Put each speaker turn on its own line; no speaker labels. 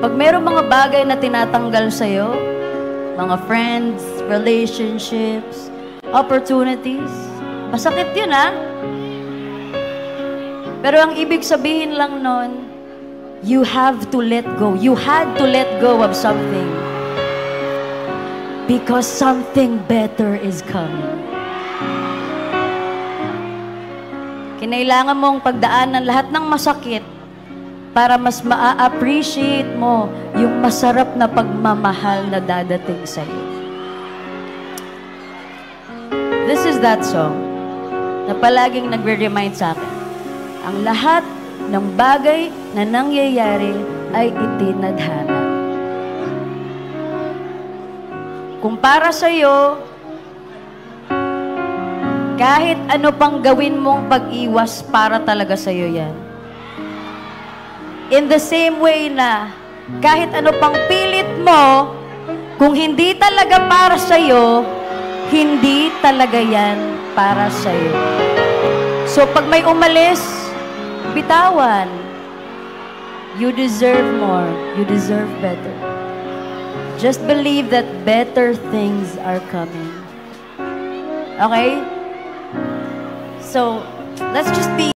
Pag mayroong mga bagay na tinatanggal sa'yo, mga friends, relationships, opportunities, masakit yun, ha? Pero ang ibig sabihin lang nun, you have to let go. You had to let go of something. Because something better is coming. Kinailangan mong pagdaanan lahat ng masakit para mas ma-appreciate mo yung masarap na pagmamahal na dadating sa'yo. This is that song na palaging nagre-remind sa akin. Ang lahat ng bagay na nangyayari ay itinadhana. Kung para sa'yo, kahit ano pang gawin mong pag-iwas, para talaga sa'yo yan. In the same way na, kahit ano pang pilit mo, kung hindi talaga para sa'yo, hindi talaga yan para sa'yo. So, pag may umalis, bitawan. You deserve more. You deserve better. Just believe that better things are coming. Okay? So, let's just be